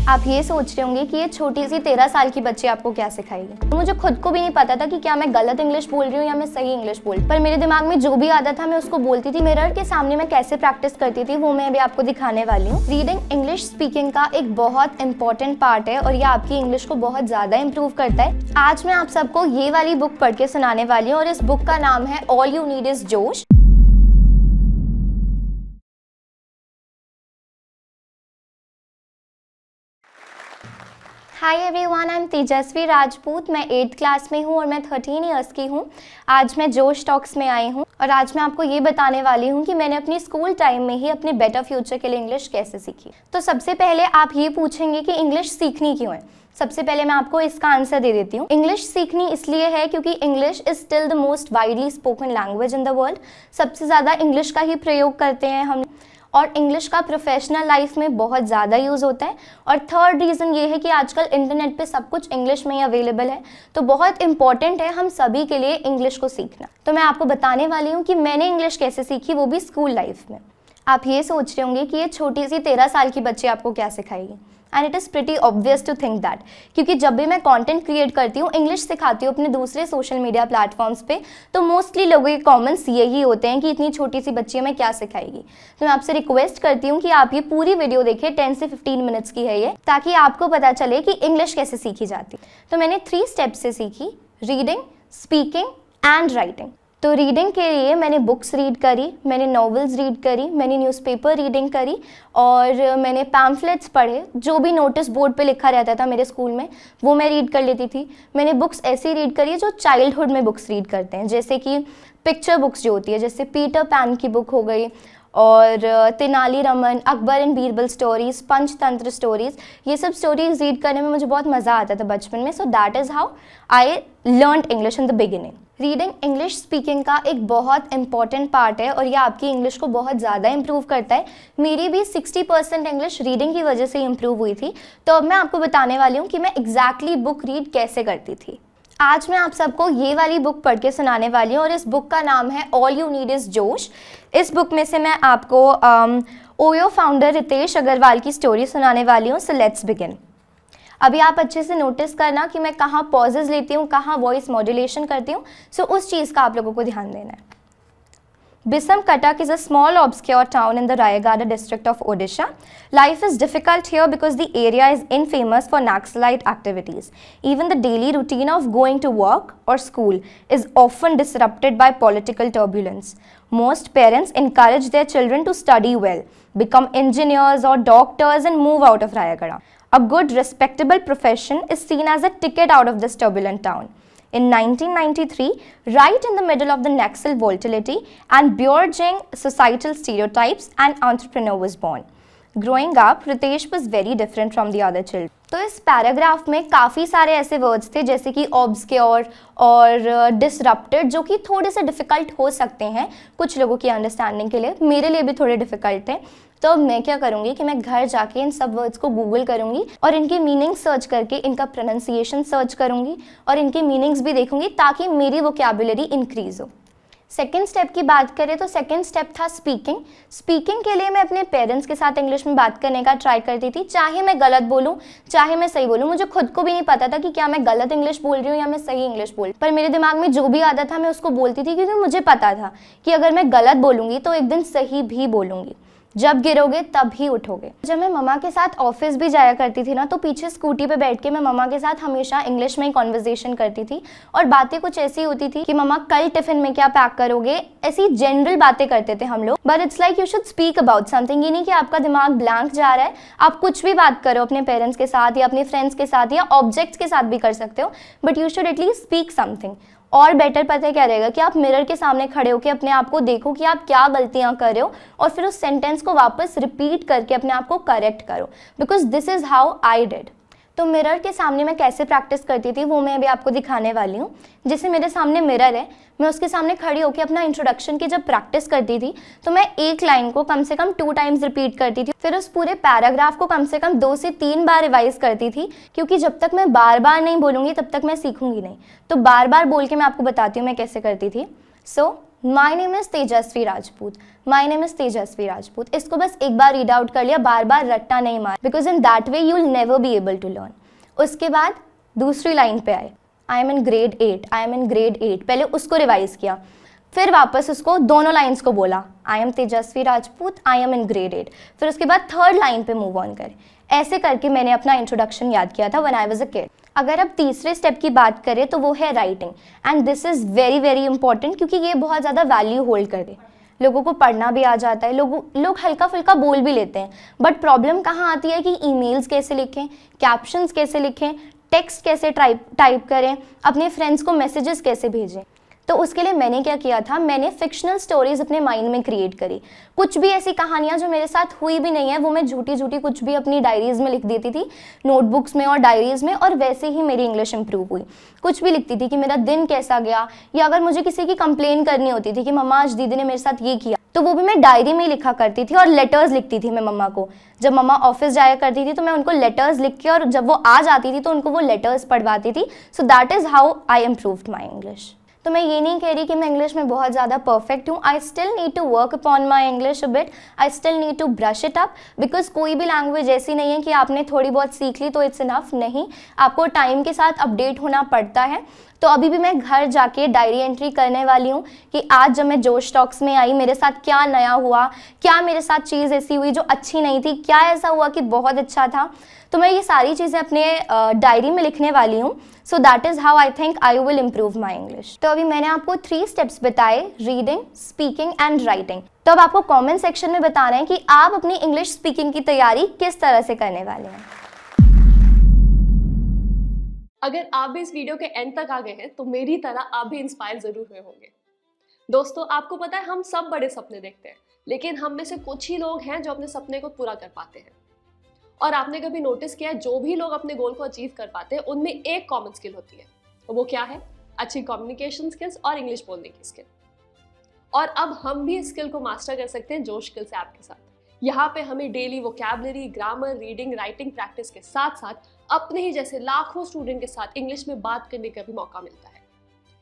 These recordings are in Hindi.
आप ये सोच रहे होंगे कि ये छोटी सी 13 साल की बच्ची आपको क्या सिखाएगी। मुझे खुद को भी नहीं पता था कि क्या मैं गलत इंग्लिश बोल रही हूँ या मैं सही इंग्लिश बोल, पर मेरे दिमाग में जो भी आता था मैं उसको बोलती थी। मिरर के सामने मैं कैसे प्रैक्टिस करती थी वो मैं अभी आपको दिखाने वाली हूँ। रीडिंग इंग्लिश स्पीकिंग का एक बहुत इंपॉर्टेंट पार्ट है और ये आपकी इंग्लिश को बहुत ज़्यादा इंप्रूव करता है। आज मैं आप सबको ये वाली बुक पढ़ के सुनाने वाली हूँ और इस बुक का नाम है ऑल यू नीड इज जोश। हाय एवरीवन, आई एम तेजस्वी राजपूत। मैं 8th क्लास में हूँ और मैं 13 इयर्स की हूँ। आज मैं जोश टॉक्स में आई हूँ और आज मैं आपको ये बताने वाली हूँ कि मैंने अपनी स्कूल टाइम में ही अपने बेटर फ्यूचर के लिए इंग्लिश कैसे सीखी। तो सबसे पहले आप ये पूछेंगे कि इंग्लिश सीखनी क्यों है। सबसे पहले मैं आपको इसका आंसर दे देती हूँ। इंग्लिश सीखनी इसलिए है क्योंकि English is still the most widely spoken language in the world. सबसे ज़्यादा इंग्लिश का ही प्रयोग करते हैं हम और इंग्लिश का प्रोफेशनल लाइफ में बहुत ज़्यादा यूज़ होता है। और थर्ड रीज़न ये है कि आजकल इंटरनेट पे सब कुछ इंग्लिश में ही अवेलेबल है, तो बहुत इंपॉर्टेंट है हम सभी के लिए इंग्लिश को सीखना। तो मैं आपको बताने वाली हूँ कि मैंने इंग्लिश कैसे सीखी, वो भी स्कूल लाइफ में। आप ये सोच रहे होंगे कि ये छोटी सी 13 साल की बच्ची आपको क्या सिखाएगी, and it is pretty obvious to think that, क्योंकि जब भी मैं कंटेंट क्रिएट करती हूँ, इंग्लिश सिखाती हूँ अपने दूसरे सोशल मीडिया प्लेटफॉर्म्स पे, तो मोस्टली लोगों के कमेंट्स यही होते हैं कि इतनी छोटी सी बच्ची हमें क्या सिखाएगी। तो मैं आपसे रिक्वेस्ट करती हूँ कि आप ये पूरी वीडियो देखिए, 10 से 15 मिनट्स की है ये, ताकि आपको पता चले कि इंग्लिश कैसे सीखी जाती। तो मैंने 3 स्टेप्स से सीखी, रीडिंग, स्पीकिंग एंड राइटिंग। तो रीडिंग के लिए मैंने बुक्स रीड करी, मैंने नॉवेल्स रीड करी, मैंने न्यूज़पेपर रीडिंग करी और मैंने पैम्फलेट्स पढ़े। जो भी नोटिस बोर्ड पे लिखा रहता था मेरे स्कूल में वो मैं रीड कर लेती थी। मैंने बुक्स ऐसी रीड करी जो चाइल्डहुड में बुक्स रीड करते हैं, जैसे कि पिक्चर बुक्स जो होती है, जैसे पीटर पैन की बुक हो गई और Tenali Raman, Akbar and Birbal stories, Panchatantra stories. ये सब स्टोरीज रीड करने में मुझे बहुत मज़ा आता था बचपन में। So that is how I learned English in the beginning. Reading English speaking का एक बहुत इंपॉर्टेंट पार्ट है और ये आपकी इंग्लिश को बहुत ज़्यादा इंप्रूव करता है। मेरी भी 60% इंग्लिश रीडिंग की वजह से इंप्रूव हुई थी। तो अब मैं आपको बताने वाली हूँ कि मैं एग्जैक्टली बुक रीड कैसे करती थी। आज मैं आप सबको ये वाली बुक पढ़ के सुनाने वाली हूँ और इस बुक का नाम है ऑल यू नीड इज़ जोश। इस बुक में से मैं आपको ओयो फाउंडर रितेश अग्रवाल की स्टोरी सुनाने वाली हूँ। So let's begin. अभी आप अच्छे से नोटिस करना कि मैं कहाँ पॉजेज लेती हूँ, कहाँ वॉइस मॉड्यूलेशन करती हूँ। सो उस चीज़ का आप लोगों को ध्यान देना है। Bisamkatak is a small obscure town in the Rayagada district of Odisha. Life is difficult here because the area is infamous for Naxalite activities. Even the daily routine of going to work or school is often disrupted by political turbulence. Most parents encourage their children to study well, become engineers or doctors and move out of Rayagada. A good, respectable profession is seen as a ticket out of this turbulent town. In 1993, right in the middle of the Naxal volatility and burgeoning societal stereotypes, an entrepreneur was born. Growing up, Ritesh was very different from the other children. तो इस पैराग्राफ में काफ़ी सारे ऐसे वर्ड्स थे जैसे कि ऑब्सक्योर और डिसरप्टेड, जो कि थोड़े से डिफ़िकल्ट हो सकते हैं कुछ लोगों की अंडरस्टैंडिंग के लिए। मेरे लिए भी थोड़े डिफ़िकल्ट थे। तो अब मैं क्या करूँगी कि मैं घर जाके इन सब वर्ड्स को गूगल करूँगी और इनकी मीनिंग सर्च करके इनका प्रोनाउंसिएशन सर्च करूँगी और इनकी मीनिंग्स भी देखूँगी ताकि मेरी वोकैबुलरी इंक्रीज़ हो। सेकेंड स्टेप की बात करें तो सेकेंड स्टेप था स्पीकिंग। स्पीकिंग के लिए मैं अपने पेरेंट्स के साथ इंग्लिश में बात करने का ट्राई करती थी, चाहे मैं गलत बोलूं चाहे मैं सही बोलूं। मुझे खुद को भी नहीं पता था कि क्या मैं गलत इंग्लिश बोल रही हूँ या मैं सही इंग्लिश बोल, पर मेरे दिमाग में जो भी आता था मैं उसको बोलती थी, क्योंकि मुझे पता था कि अगर मैं गलत बोलूँगी तो एक दिन सही भी बोलूँगी। जब गिरोगे तब ही उठोगे। जब मैं मम्मा के साथ ऑफिस भी जाया करती थी ना, तो पीछे स्कूटी पे बैठ के मैं मम्मा के साथ हमेशा इंग्लिश में ही कॉन्वर्जेशन करती थी और बातें कुछ ऐसी होती थी कि मम्मा कल टिफिन में क्या पैक करोगे, ऐसी जनरल बातें करते थे हम लोग। But it's like you should speak about something. ये नहीं कि आपका दिमाग ब्लैंक जा रहा है, आप कुछ भी बात करो अपने पेरेंट्स के साथ या अपने फ्रेंड्स के साथ या ऑब्जेक्ट्स के साथ भी कर सकते हो, but you should at least speak something. और बेटर पता है क्या रहेगा कि आप मिरर के सामने खड़े होकर अपने आप को देखो कि आप क्या गलतियां कर रहे हो और फिर उस सेंटेंस को वापस रिपीट करके अपने आप को करेक्ट करो, because this is how I did. तो मिरर के सामने मैं कैसे प्रैक्टिस करती थी वो मैं अभी आपको दिखाने वाली हूँ। जैसे मेरे सामने मिरर है, मैं उसके सामने खड़ी होकर अपना इंट्रोडक्शन की जब प्रैक्टिस करती थी तो मैं एक लाइन को कम से कम 2 टाइम्स रिपीट करती थी, फिर उस पूरे पैराग्राफ को कम से कम 2 से 3 बार रिवाइज करती थी, क्योंकि जब तक मैं बार बार नहीं बोलूँगी तब तक मैं सीखूंगी नहीं। तो बार बार बोल के मैं आपको बताती हूँ मैं कैसे करती थी। So my name is Tejaswi Rajput, my name is Tejaswi Rajput. इसको बस एक बार रीड आउट कर लिया, बार बार रट्टा नहीं मार, because in that way you will never be able to learn. उसके बाद दूसरी लाइन पे आए, I am in grade 8, I am in grade 8, पहले उसको रिवाइज किया, फिर वापस उसको दोनों लाइन्स को बोला, I am Tejashwi Rajput, I am in grade 8, फिर उसके बाद थर्ड लाइन पे मूव ऑन करें। ऐसे करके मैंने अपना इंट्रोडक्शन याद किया था when I was a kid. अगर अब तीसरे स्टेप की बात करें तो वो है writing, and this is very very important, क्योंकि ये बहुत ज़्यादा वैल्यू होल्ड कर दे। लोगों को पढ़ना भी आ जाता है, लोग हल्का फुल्का बोल भी लेते हैं, बट प्रॉब्लम कहाँ आती है कि ईमेल्स कैसे लिखें, कैप्शंस कैसे लिखें, टेक्स्ट कैसे टाइप करें, अपने फ्रेंड्स को मैसेजेस कैसे भेजें। तो उसके लिए मैंने क्या किया था, मैंने फिक्शनल स्टोरीज अपने माइंड में क्रिएट करी। कुछ भी ऐसी कहानियाँ जो मेरे साथ हुई भी नहीं है वो मैं झूठी कुछ भी अपनी डायरीज़ में लिख देती थी, नोटबुक्स में और डायरीज़ में, और वैसे ही मेरी इंग्लिश इंप्रूव हुई। कुछ भी लिखती थी कि मेरा दिन कैसा गया, या अगर मुझे किसी की कंप्लेन करनी होती थी कि मम्मा आज दीदी ने मेरे साथ ये किया, तो वो भी मैं डायरी में लिखा करती थी, और लेटर्स लिखती थी मैं मम्मा को। जब मम्मा ऑफिस जाया करती थी तो मैं उनको लेटर्स लिख के, और जब वो आ जाती थी तो उनको वो लेटर्स पढ़वाती थी। So that is how I improved my English. तो मैं ये नहीं कह रही कि मैं इंग्लिश में बहुत ज़्यादा परफेक्ट हूँ, I still need to work upon my English a bit, I still need to brush it up, because कोई भी लैंग्वेज ऐसी नहीं है कि आपने थोड़ी बहुत सीख ली तो इट्स इनफ, नहीं, आपको टाइम के साथ अपडेट होना पड़ता है। तो अभी भी मैं घर जाके डायरी एंट्री करने वाली हूँ कि आज जब मैं जोश टॉक्स में आई मेरे साथ क्या नया हुआ, क्या मेरे साथ चीज़ ऐसी हुई जो अच्छी नहीं थी, क्या ऐसा हुआ कि बहुत अच्छा था। तो मैं ये सारी चीज़ें अपने डायरी में लिखने वाली हूँ। So that is how I think I will improve my English. तो अभी मैंने आपको 3 स्टेप्स बताए, रीडिंग, स्पीकिंग एंड राइटिंग। तो अब आपको कमेंट सेक्शन में बता रहे हैं कि आप अपनी इंग्लिश स्पीकिंग की तैयारी किस तरह से करने वाले हैं। अगर आप भी इस वीडियो के एंड तक आ गए हैं तो मेरी तरह आप भी इंस्पायर जरूर हुए होंगे। दोस्तों, आपको पता है हम सब बड़े सपने देखते हैं, लेकिन हम में से कुछ ही लोग हैं जो अपने सपने को पूरा कर पाते हैं। और आपने कभी नोटिस किया है, जो भी लोग अपने गोल को अचीव कर पाते हैं उनमें एक कॉमन स्किल होती है, और वो क्या है? अच्छी कम्युनिकेशन स्किल्स और इंग्लिश बोलने की स्किल। और अब हम भी इस स्किल को मास्टर कर सकते हैं जोश स्किल्स ऐप के साथ। यहाँ पे हमें daily vocabulary, grammar, reading, writing practice के साथ साथ अपने ही जैसे लाखों स्टूडेंट के साथ इंग्लिश में बात करने का भी मौका मिलता है।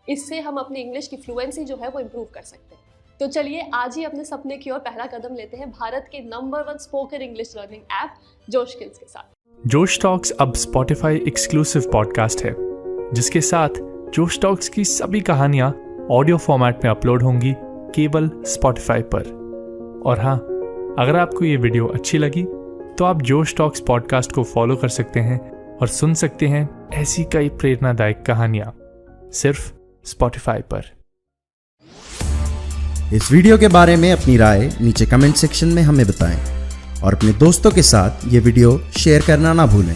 इससे हम अपनी इंग्लिश की फ्लुएंसी जो है वो इम्प्रूव कर सकते हैं। तो चलिए आज ही अपने सपने की ओर पहला कदम लेते हैं भारत के number 1 spoken English learning app जोश स्किल्स के साथ। जोश टॉक्स अब स्पॉटिफाई एक्सक्लूसिव पॉडकास्ट है, जिसके साथ जोश टॉक्स की सभी कहानियां ऑडियो फॉर्मेट में अपलोड होंगी केवल स्पॉटिफाई पर। और हाँ, अगर आपको ये वीडियो अच्छी लगी तो आप जोश टॉक्स पॉडकास्ट को फॉलो कर सकते हैं और सुन सकते हैं ऐसी कई प्रेरणादायक कहानियां सिर्फ स्पॉटिफाई पर। इस वीडियो के बारे में अपनी राय नीचे कमेंट सेक्शन में हमें बताएं और अपने दोस्तों के साथ ये वीडियो शेयर करना ना भूलें।